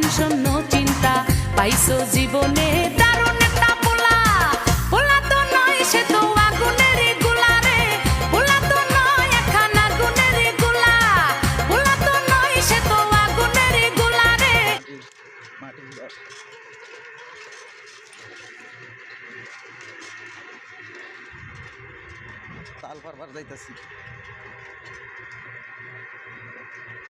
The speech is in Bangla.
টেনশন নো চিন্তা পাইছো জীবনে দারুণ একটা পোলা। পোলা তো নয় সে তো আগুনের গোলা রে, পোলা তো নয় একখান আগুনের গোলা, পোলা তো নয় সে তো আগুনের গোলা রে। তাল পারবার যাইতাছি।